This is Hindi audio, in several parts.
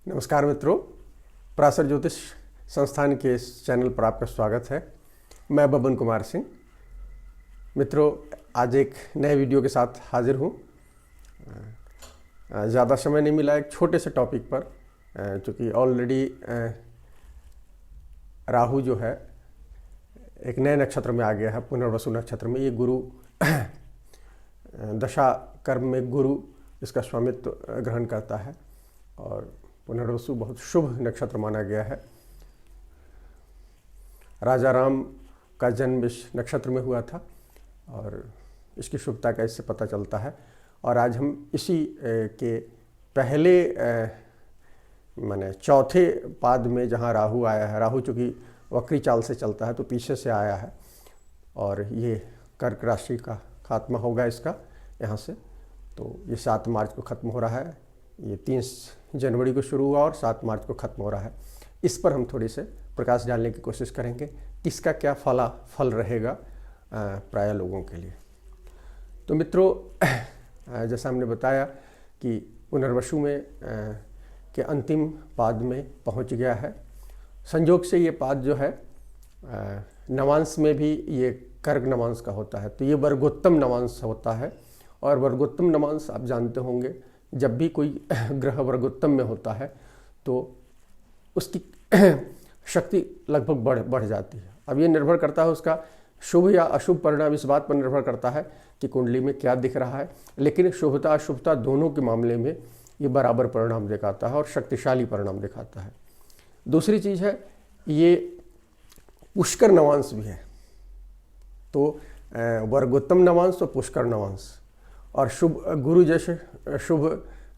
नमस्कार मित्रों, पराशर ज्योतिष संस्थान के इस चैनल पर आपका स्वागत है। मैं बबन कुमार सिंह। मित्रों, आज एक नए वीडियो के साथ हाजिर हूँ। ज़्यादा समय नहीं मिला एक छोटे से टॉपिक पर, चूँकि ऑलरेडी राहु जो है एक नए नक्षत्र में आ गया है, पुनर्वसु नक्षत्र में। ये गुरु दशा कर्म में गुरु इसका स्वामित्व ग्रहण करता है और पुनर्वसु बहुत शुभ नक्षत्र माना गया है। राजा राम का जन्म इस नक्षत्र में हुआ था और इसकी शुभता का इससे पता चलता है। और आज हम इसी के पहले माने चौथे पाद में जहाँ राहु आया है, राहु चूँकि वक्री चाल से चलता है तो पीछे से आया है और ये कर्क राशि का खात्मा होगा इसका यहाँ से। तो ये 7 मार्च को ख़त्म हो रहा है। ये 30 जनवरी को शुरू हुआ और 7 मार्च को ख़त्म हो रहा है। इस पर हम थोड़ी से प्रकाश डालने की कोशिश करेंगे, किसका क्या फल रहेगा प्राय लोगों के लिए। तो मित्रों, जैसा हमने बताया कि पुनर्वसु में के अंतिम पाद में पहुंच गया है। संयोग से ये पाद जो है नवांश में भी ये कर्क नवांश का होता है, तो ये वर्गोत्तम नवांश होता है। और वर्गोत्तम नवांश आप जानते होंगे, जब भी कोई ग्रह वर्गोत्तम में होता है तो उसकी शक्ति लगभग बढ़ जाती है। अब ये निर्भर करता है उसका शुभ या अशुभ परिणाम, इस बात पर निर्भर करता है कि कुंडली में क्या दिख रहा है। लेकिन शुभता अशुभता दोनों के मामले में ये बराबर परिणाम दिखाता है और शक्तिशाली परिणाम दिखाता है। दूसरी चीज़ है, ये पुष्कर नवांश भी है। तो वर्गोत्तम नवांश और पुष्कर नवांश और शुभ गुरु जैसे शुभ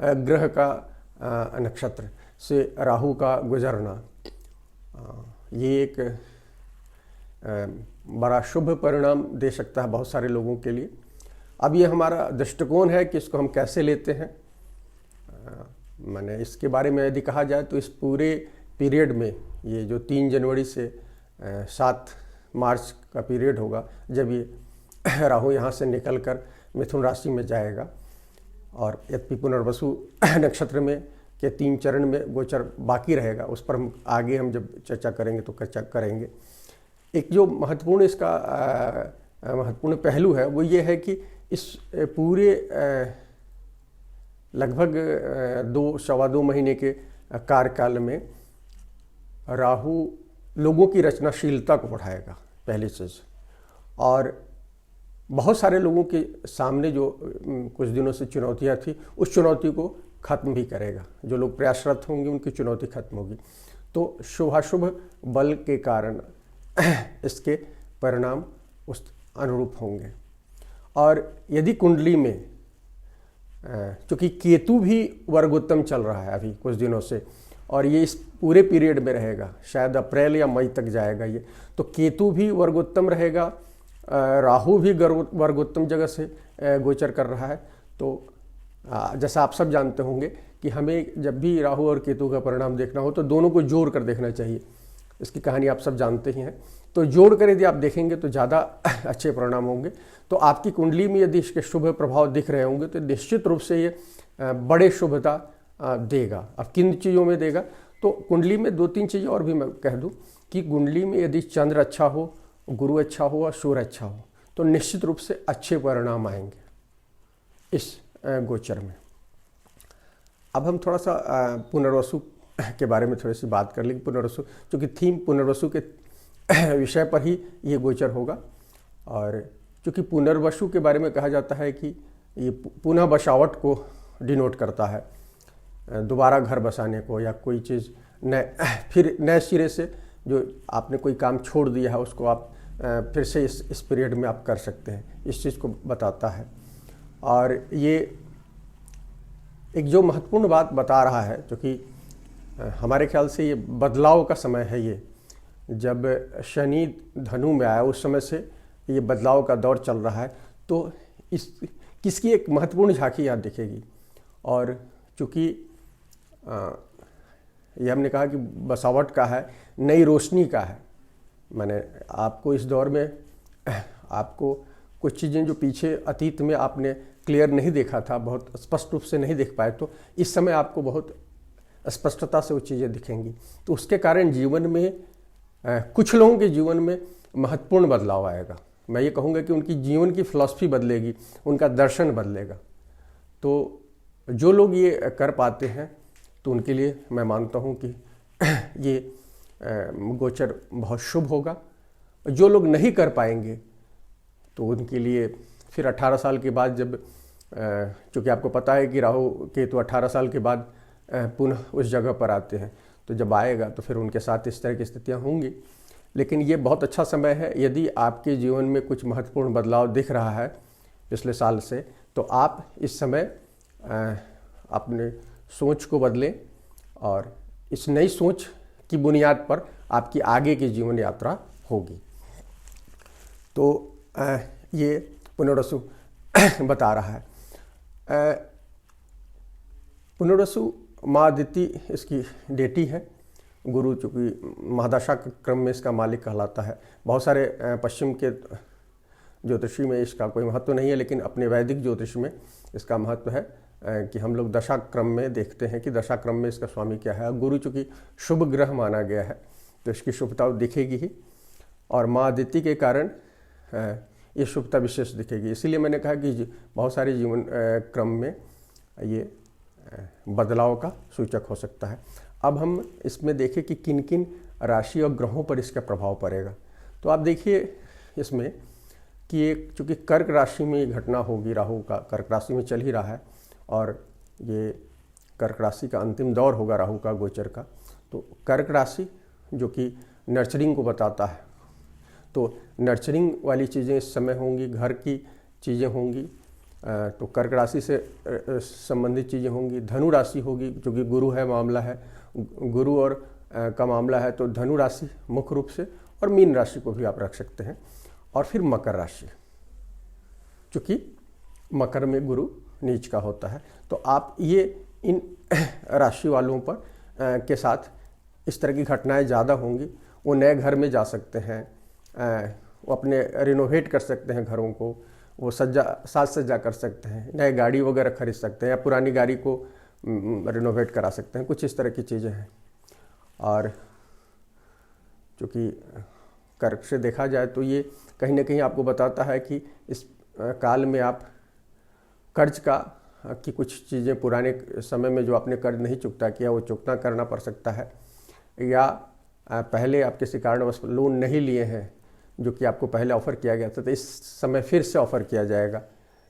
ग्रह का नक्षत्र से राहु का गुजरना, ये एक बड़ा शुभ परिणाम दे सकता है बहुत सारे लोगों के लिए। अब ये हमारा दृष्टिकोण है कि इसको हम कैसे लेते हैं। मैंने इसके बारे में यदि कहा जाए तो इस पूरे पीरियड में, ये जो 3 जनवरी से 7 मार्च का पीरियड होगा, जब ये राहु यहाँ से निकलकर मिथुन राशि में जाएगा और यद्यपि पुनर्वसु नक्षत्र में के 3 चरण में गोचर बाकी रहेगा, उस पर हम आगे जब चर्चा करेंगे तो चर्चा करेंगे। एक जो महत्वपूर्ण इसका महत्वपूर्ण पहलू है वो ये है कि इस पूरे लगभग 2-2.25 महीने के कार्यकाल में राहु लोगों की रचनाशीलता को बढ़ाएगा, पहली चीज़। और बहुत सारे लोगों के सामने जो कुछ दिनों से चुनौतियां थी, उस चुनौती को खत्म भी करेगा। जो लोग प्रयासरत होंगे उनकी चुनौती खत्म होगी। तो शुभाशुभ बल के कारण इसके परिणाम उस अनुरूप होंगे। और यदि कुंडली में चूँकि केतु भी वर्गोत्तम चल रहा है अभी कुछ दिनों से, और ये इस पूरे पीरियड में रहेगा, शायद अप्रैल या मई तक जाएगा ये, तो केतु भी वर्गोत्तम रहेगा, राहु भी वर्गोत्तम जगह से गोचर कर रहा है। तो जैसा आप सब जानते होंगे कि हमें जब भी राहु और केतु का परिणाम देखना हो तो दोनों को जोड़ कर देखना चाहिए। इसकी कहानी आप सब जानते ही हैं। तो जोड़ कर यदि आप देखेंगे तो ज़्यादा अच्छे परिणाम होंगे। तो आपकी कुंडली में यदि इसके शुभ प्रभाव दिख रहे होंगे तो निश्चित रूप से ये बड़े शुभता देगा। अब किन चीज़ों में देगा, तो कुंडली में 2-3 चीज़ें और भी मैं कह दूँ कि कुंडली में यदि चंद्र अच्छा हो, गुरु अच्छा हो और सूर्य अच्छा हो तो निश्चित रूप से अच्छे परिणाम आएंगे इस गोचर में। अब हम थोड़ा सा पुनर्वसु के बारे में थोड़ी सी बात कर लेंगे। पुनर्वसु चूँकि थीम पुनर्वसु के विषय पर ही ये गोचर होगा। और चूँकि पुनर्वसु के बारे में कहा जाता है कि ये पुनः बसावट को डिनोट करता है, दोबारा घर बसाने को, या कोई चीज़ फिर नए सिरे से जो आपने कोई काम छोड़ दिया है उसको आप फिर से इस पीरियड में आप कर सकते हैं, इस चीज़ को बताता है। और ये एक जो महत्वपूर्ण बात बता रहा है, क्योंकि हमारे ख्याल से ये बदलाव का समय है। ये जब शनि धनु में आया उस समय से ये बदलाव का दौर चल रहा है। तो किसकी एक महत्वपूर्ण झांकी यहाँ दिखेगी। और चूँकि ये हमने कहा कि बसावट का है, नई रोशनी का है। मैंने आपको इस दौर में आपको कुछ चीज़ें जो पीछे अतीत में आपने क्लियर नहीं देखा था, बहुत स्पष्ट रूप से नहीं देख पाए, तो इस समय आपको बहुत स्पष्टता से वो चीज़ें दिखेंगी। तो उसके कारण जीवन में कुछ लोगों के जीवन में महत्वपूर्ण बदलाव आएगा। मैं ये कहूँगा कि उनकी जीवन की फिलॉसफी बदलेगी, उनका दर्शन बदलेगा। तो जो लोग ये कर पाते हैं तो उनके लिए मैं मानता हूँ कि ये गोचर बहुत शुभ होगा। जो लोग नहीं कर पाएंगे तो उनके लिए फिर 18 साल के बाद, जब चूँकि आपको पता है कि राहु केतु 18 साल के बाद पुनः उस जगह पर आते हैं, तो जब आएगा तो फिर उनके साथ इस तरह की स्थितियाँ होंगी। लेकिन ये बहुत अच्छा समय है। यदि आपके जीवन में कुछ महत्वपूर्ण बदलाव दिख रहा है पिछले साल से, तो आप इस समय अपने सोच को बदलें और इस नई सोच की बुनियाद पर आपकी आगे की जीवन यात्रा होगी। तो ये पुनर्वसु बता रहा है। पुनर्वसु माँ अदिति इसकी डेटी है। गुरु चूँकि महादशा क्रम में इसका मालिक कहलाता है। बहुत सारे पश्चिम के ज्योतिषी में इसका कोई महत्व नहीं है, लेकिन अपने वैदिक ज्योतिष में इसका महत्व है कि हम लोग दशा क्रम में देखते हैं कि दशा क्रम में इसका स्वामी क्या है। गुरु चूँकि शुभ ग्रह माना गया है तो इसकी शुभता दिखेगी ही, और माँ अदिति के कारण ये शुभता विशेष दिखेगी। इसीलिए मैंने कहा कि बहुत सारे जीवन क्रम में ये बदलाव का सूचक हो सकता है। अब हम इसमें देखें कि किन किन राशि और ग्रहों पर इसका प्रभाव पड़ेगा। तो आप देखिए इसमें कि एक चूँकि कर्क राशि में ये घटना होगी, राहु का कर्क राशि में चल ही रहा है और ये कर्क राशि का अंतिम दौर होगा राहु का गोचर का। तो कर्क राशि जो कि नर्चरिंग को बताता है, तो नर्चरिंग वाली चीज़ें इस समय होंगी, घर की चीज़ें होंगी, तो कर्क राशि से संबंधित चीज़ें होंगी। धनु राशि होगी, जो कि गुरु है, मामला है गुरु और का मामला है, तो धनु राशि मुख्य रूप से, और मीन राशि को भी आप रख सकते हैं। और फिर मकर राशि, चूँकि मकर में गुरु नीच का होता है, तो आप ये इन राशि वालों पर के साथ इस तरह की घटनाएं ज़्यादा होंगी। वो नए घर में जा सकते हैं, वो अपने रिनोवेट कर सकते हैं घरों को, वो साज सज्जा कर सकते हैं, नए गाड़ी वगैरह खरीद सकते हैं या पुरानी गाड़ी को रिनोवेट करा सकते हैं, कुछ इस तरह की चीज़ें हैं। और चूँकि कर्क से देखा जाए तो ये कहीं ना कहीं आपको बताता है कि इस काल में आप कर्ज की कुछ चीज़ें पुराने समय में जो आपने कर्ज नहीं चुकता किया वो चुकता करना पड़ सकता है, या पहले आप किसी कारणवश लोन नहीं लिए हैं जो कि आपको पहले ऑफ़र किया गया था, तो इस समय फिर से ऑफ़र किया जाएगा।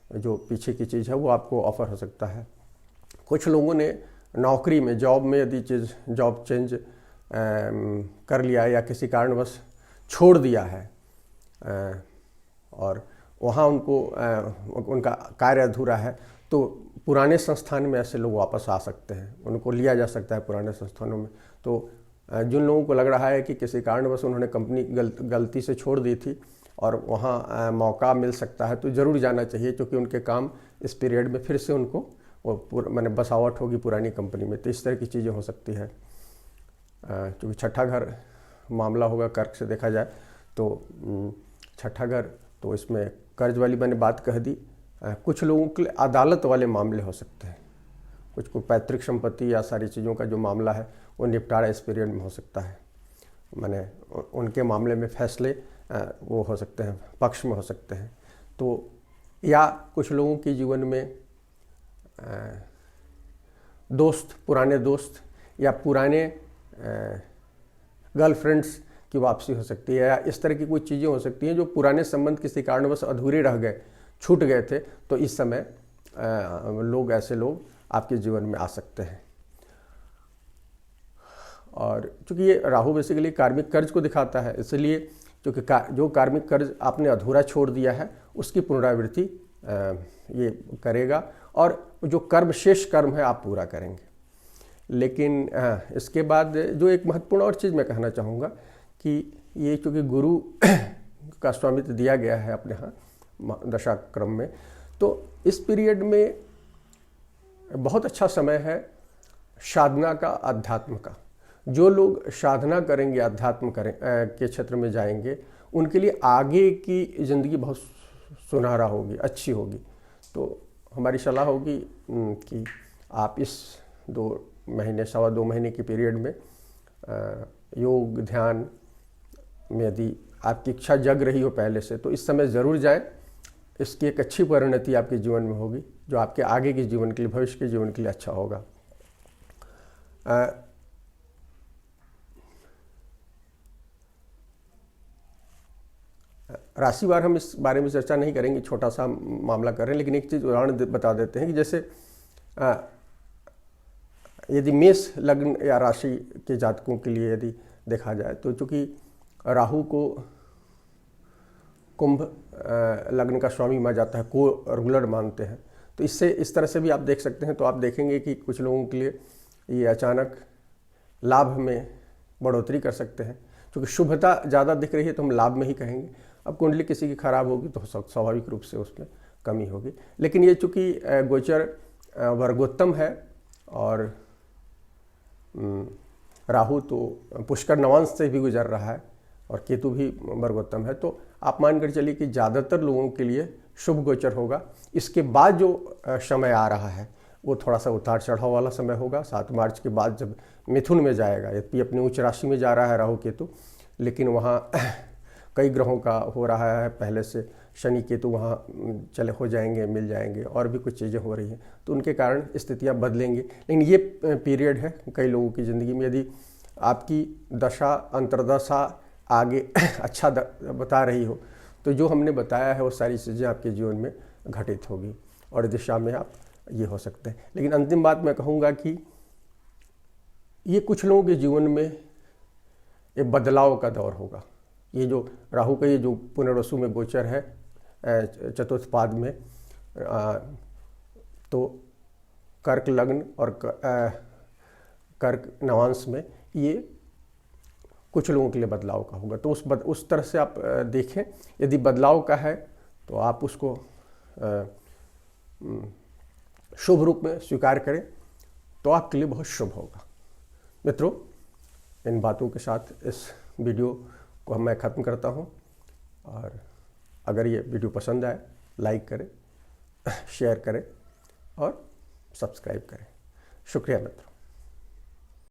जो पीछे की चीज़ है वो आपको ऑफ़र हो सकता है। कुछ लोगों ने नौकरी में, जॉब में यदि जॉब चेंज कर लिया या किसी कारणवश छोड़ दिया है और वहाँ उनको उनका कार्य अधूरा है, तो पुराने संस्थान में ऐसे लोग वापस आ सकते हैं, उनको लिया जा सकता है पुराने संस्थानों में। तो जिन लोगों को लग रहा है कि किसी कारणवश उन्होंने कंपनी गलती से छोड़ दी थी और वहाँ मौका मिल सकता है, तो ज़रूर जाना चाहिए, क्योंकि उनके काम इस पीरियड में फिर से उनको वो मैंने बसावट होगी पुरानी कंपनी में। तो इस तरह की चीज़ें हो सकती है। क्योंकि छठा घर मामला होगा कर्क से देखा जाए तो छठा घर, तो इसमें कर्ज वाली मैंने बात कह दी। कुछ लोगों के लिए अदालत वाले मामले हो सकते हैं, कुछ को पैतृक संपत्ति या सारी चीज़ों का जो मामला है वो निपटारा इस पीरियड में हो सकता है। मैंने उनके मामले में फैसले वो हो सकते हैं, पक्ष में हो सकते हैं। तो या कुछ लोगों के जीवन में दोस्त, पुराने दोस्त या पुराने गर्लफ्रेंड्स की वापसी हो सकती है, या इस तरह की कुछ चीज़ें हो सकती हैं जो पुराने संबंध किसी कारणवश अधूरे रह गए, छूट गए थे। तो इस समय ऐसे लोग आपके जीवन में आ सकते हैं। और चूँकि ये राहु बेसिकली कार्मिक कर्ज को दिखाता है, इसलिए क्योंकि जो कार्मिक कर्ज आपने अधूरा छोड़ दिया है उसकी पुनरावृत्ति ये करेगा, और जो कर्म शेष कर्म है आप पूरा करेंगे। लेकिन इसके बाद जो एक महत्वपूर्ण और चीज़ मैं कहना चाहूँगा कि ये चूँकि गुरु का स्वामित्व दिया गया है अपने यहाँ दशा क्रम में, तो इस पीरियड में बहुत अच्छा समय है साधना का, अध्यात्म का। जो लोग साधना करेंगे, अध्यात्म के क्षेत्र में जाएंगे, उनके लिए आगे की ज़िंदगी बहुत सुनहरा होगी, अच्छी होगी। तो हमारी सलाह होगी कि आप इस 2 महीने, सवा 2 महीने के पीरियड में योग ध्यान में यदि आपकी इच्छा जग रही हो पहले से, तो इस समय ज़रूर जाएं। इसकी एक अच्छी परिणति आपके जीवन में होगी, जो आपके आगे के जीवन के लिए, भविष्य के जीवन के लिए अच्छा होगा। राशिवार हम इस बारे में चर्चा नहीं करेंगे, छोटा सा मामला कर रहे हैं, लेकिन एक चीज़ उदाहरण बता देते हैं कि जैसे यदि मेष लग्न या राशि के जातकों के लिए यदि देखा जाए, तो चूँकि राहु को कुंभ लग्न का स्वामी माना जाता है, को रूलर मानते हैं, तो इससे इस तरह से भी आप देख सकते हैं। तो आप देखेंगे कि कुछ लोगों के लिए ये अचानक लाभ में बढ़ोतरी कर सकते हैं। क्योंकि शुभता ज़्यादा दिख रही है तो हम लाभ में ही कहेंगे। अब कुंडली किसी की खराब होगी तो स्वाभाविक रूप से उसमें कमी होगी, लेकिन ये चूँकि गोचर वर्गोत्तम है और राहु तो पुष्कर नवांश से भी गुजर रहा है और केतु भी वर्गोत्तम है, तो आप मान कर चलिए कि ज़्यादातर लोगों के लिए शुभ गोचर होगा। इसके बाद जो समय आ रहा है वो थोड़ा सा उतार चढ़ाव वाला समय होगा। 7 मार्च के बाद जब मिथुन में जाएगा, यद्यपि अपनी उच्च राशि में जा रहा है राहु केतु, लेकिन वहाँ कई ग्रहों का हो रहा है पहले से। शनि केतु वहाँ चले हो जाएंगे, मिल जाएंगे, और भी कुछ चीज़ें हो रही हैं, तो उनके कारण स्थितियाँ बदलेंगी। लेकिन ये पीरियड है कई लोगों की ज़िंदगी में, यदि आपकी दशा अंतर्दशा आगे अच्छा बता रही हो तो जो हमने बताया है वो सारी चीज़ें आपके जीवन में घटित होगी और दिशा में आप ये हो सकते हैं। लेकिन अंतिम बात मैं कहूँगा कि ये कुछ लोगों के जीवन में एक बदलाव का दौर होगा। ये जो राहु का ये जो पुनर्वसु में गोचर है चतुर्थ पाद में, तो कर्क लग्न और कर्क नवांश में ये कुछ लोगों के लिए बदलाव का होगा। तो उस तरह से आप देखें, यदि बदलाव का है तो आप उसको शुभ रूप में स्वीकार करें तो आपके लिए बहुत शुभ होगा। मित्रों, इन बातों के साथ इस वीडियो को मैं ख़त्म करता हूं, और अगर ये वीडियो पसंद आए लाइक करें, शेयर करें और सब्सक्राइब करें। शुक्रिया मित्रों।